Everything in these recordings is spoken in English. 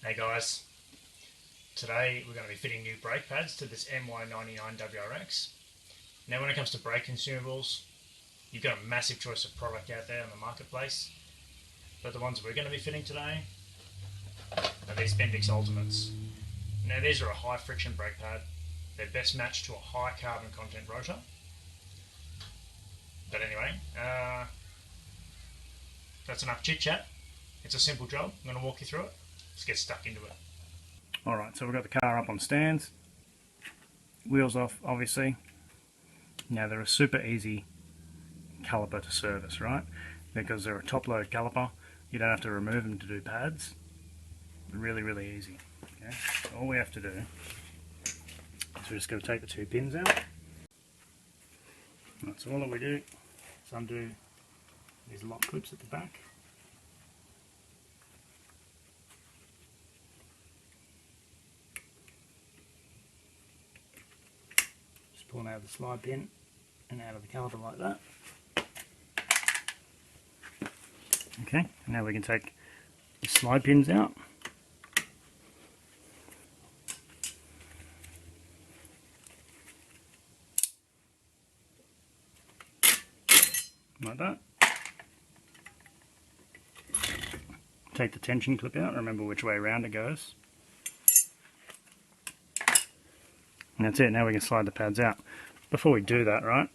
Hey guys, today we're going to be fitting new brake pads to this MY99 WRX. Now when it comes to brake consumables, you've got a massive choice of product out there on the marketplace, but the ones we're going to be fitting today are these Bendix Ultimates. Now these are a high friction brake pad. They're best matched to a high carbon content rotor. But anyway, that's enough chit chat. It's a simple job. I'm going to walk you through it. Let's get stuck into it. Alright, so we've got the car up on stands. Wheels off, obviously. Now they're a super easy caliper to service, right? Because they're a top load caliper. You don't have to remove them to do pads. Really, really easy. Okay? So all we have to do is we're just going to take the two pins out. That's all that we do. Is undo these lock clips at the back. Pulling out the slide pin and out of the caliper like that. Okay, now we can take the slide pins out. Like that. Take the tension clip out, remember which way around it goes. And that's it, now we can slide the pads out. Before we do that, right,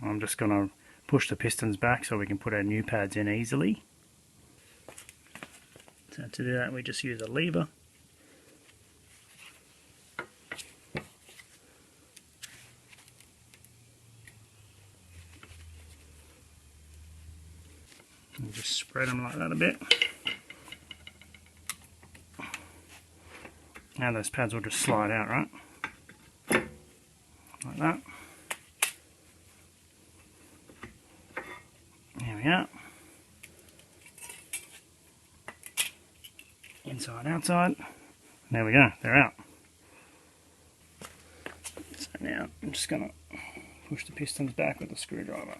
I'm just going to push the pistons back so we can put our new pads in easily. So to do that we just use a lever. And just spread them like that a bit. Now those pads will just slide out, right? Like that. There we are. Inside, outside. There we go, they're out. So now I'm just going to push the pistons back with the screwdriver.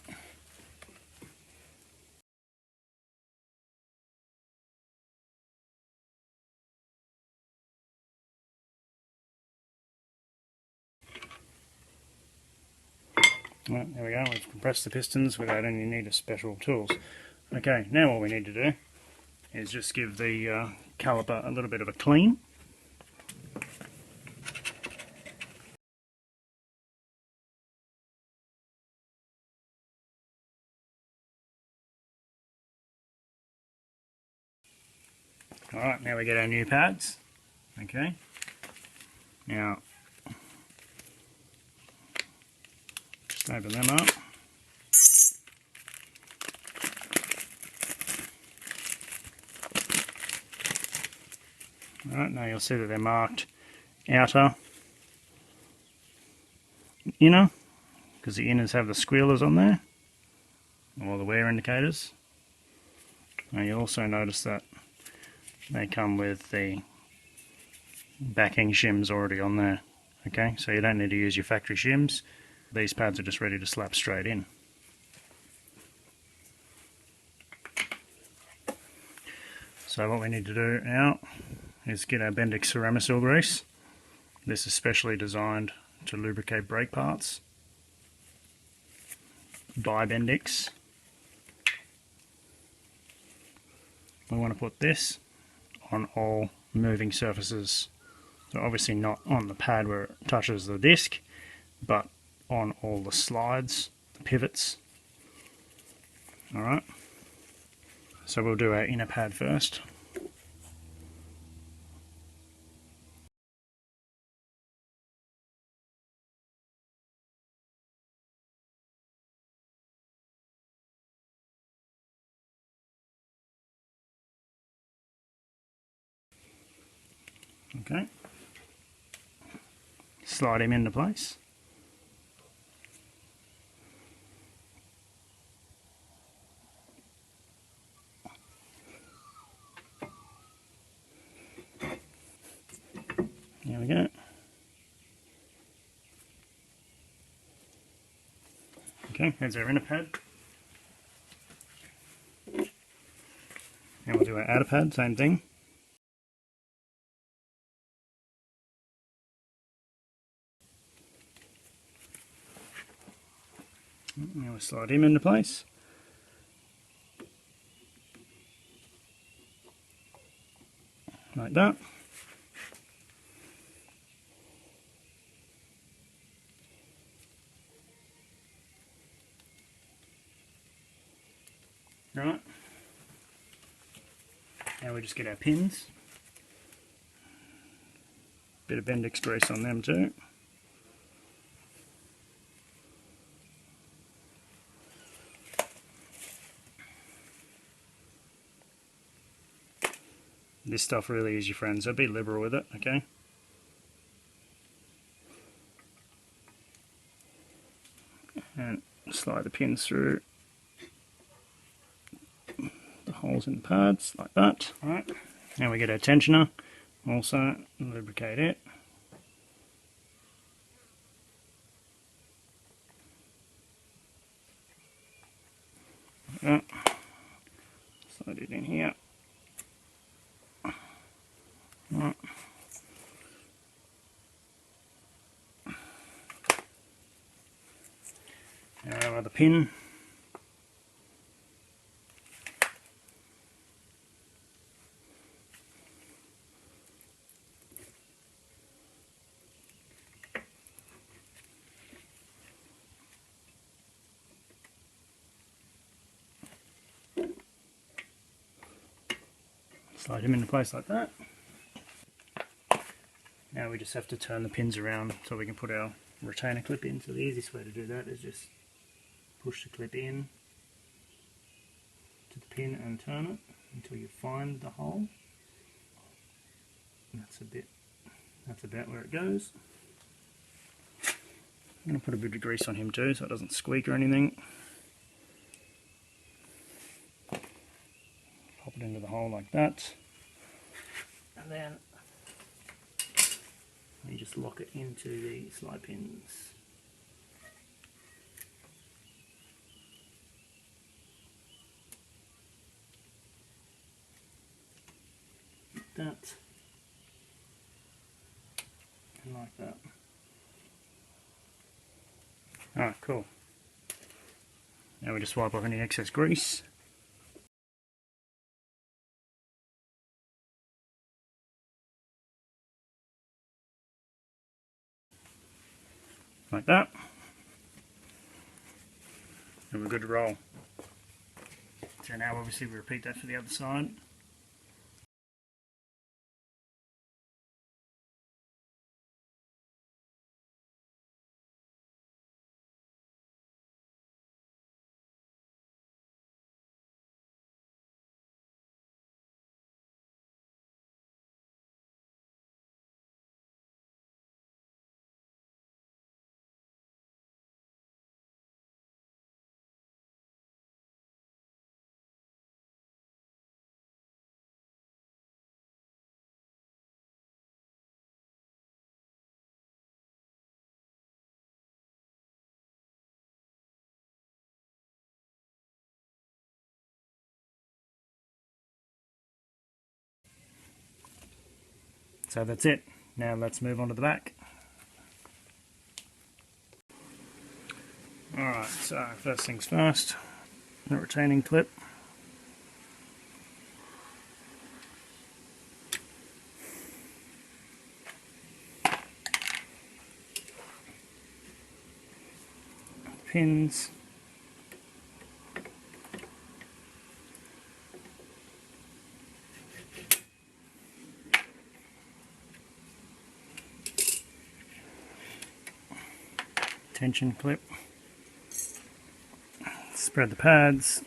Right, there we go, we've compressed the pistons without any need of special tools. Okay, now what we need to do is just give the caliper a little bit of a clean. Alright, now we get our new pads. Okay, now open them up. Alright, now you'll see that they're marked outer, inner, because the inners have the squealers on there, or the wear indicators. Now you'll also notice that they come with the backing shims already on there. Okay, so you don't need to use your factory shims. These pads are just ready to slap straight in. So what we need to do now is get our Bendix Ceramisil grease. This is specially designed to lubricate brake parts by Bendix. We want to put this on all moving surfaces. So obviously not on the pad where it touches the disc, but on all the slides, the pivots. Alright, so we'll do our inner pad first. Okay, slide him into place. There we go. Okay, there's our inner pad. Now we'll do our outer pad, same thing. Now we slide him into place. Like that. Right. Now we just get our pins. Bit of Bendix grease on them too. This stuff really is your friend, so be liberal with it, okay? And slide the pins through the holes in the pads, like that. Alright, now we get our tensioner, also lubricate it. Like that. Slide it in here. Right. Now our other pin. Slide him into place like that. Now we just have to turn the pins around so we can put our retainer clip in. So the easiest way to do that is just push the clip in to the pin and turn it until you find the hole. That's about where it goes. I'm going to put a bit of grease on him too so it doesn't squeak or anything. Pop it into the hole like that. And then you just lock it into the slide pins. Like that. And like that. Alright, cool. Now we just wipe off any excess grease. Like that. And we're good to roll. So now obviously we repeat that for the other side. So that's it. Now let's move on to the back. Alright, so first things first, the retaining clip. Pins. Tension clip. Spread the pads.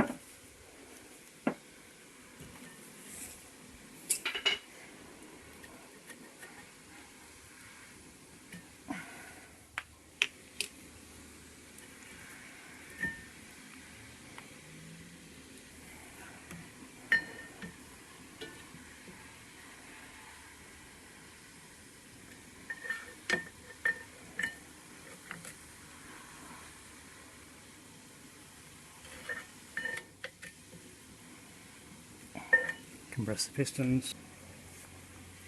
Compress the pistons,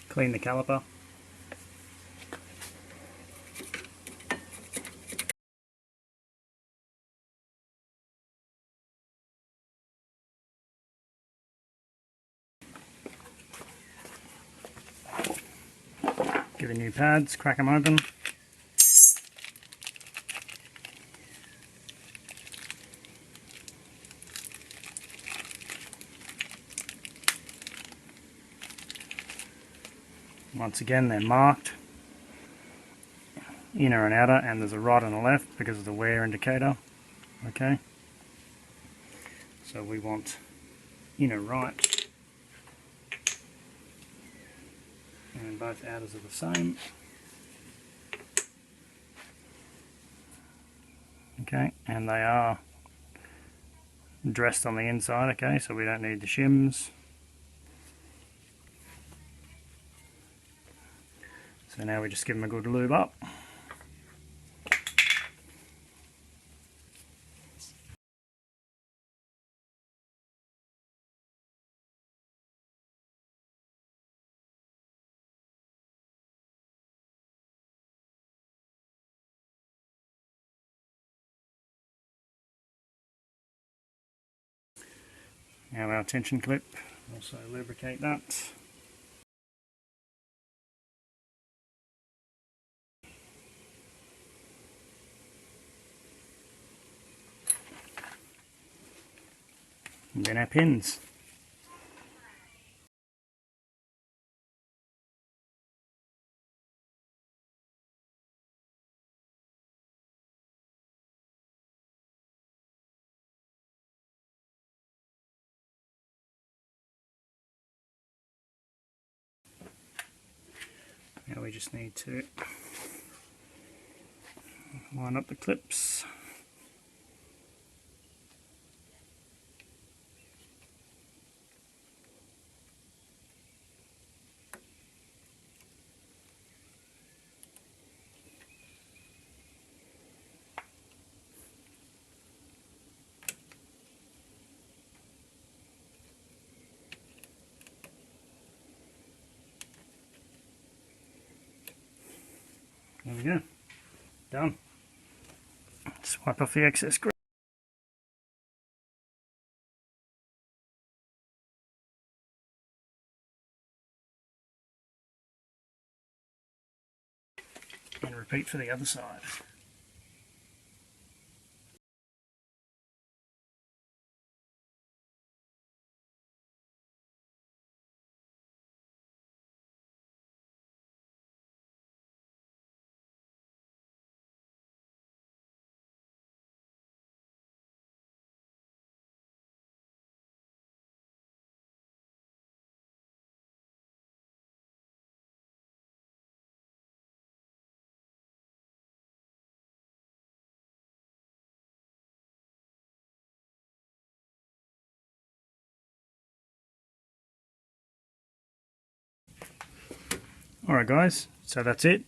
clean the caliper, Give it new pads, crack them open. Once again, they're marked, inner and outer, and there's a right and a left because of the wear indicator. Okay, so we want inner right, and both outers are the same. Okay, and they are dressed on the inside, okay, so we don't need the shims. So now we just give them a good lube up. Now our tension clip, also lubricate that. And then our pins. Now we just need to line up the clips. There we go, done. Just wipe off the excess grease. And repeat for the other side. Alright guys, so that's it.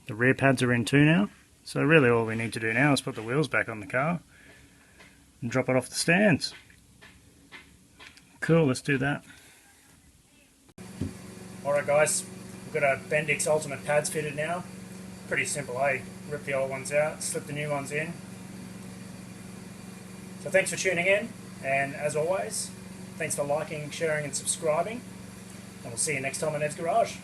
The rear pads are in too now. So really all we need to do now is put the wheels back on the car and drop it off the stands. Cool, let's do that. Alright guys, we've got our Bendix Ultimate pads fitted now. Pretty simple, eh? Rip the old ones out, slip the new ones in. So thanks for tuning in, and as always, thanks for liking, sharing and subscribing. And we'll see you next time on Ed's Garage.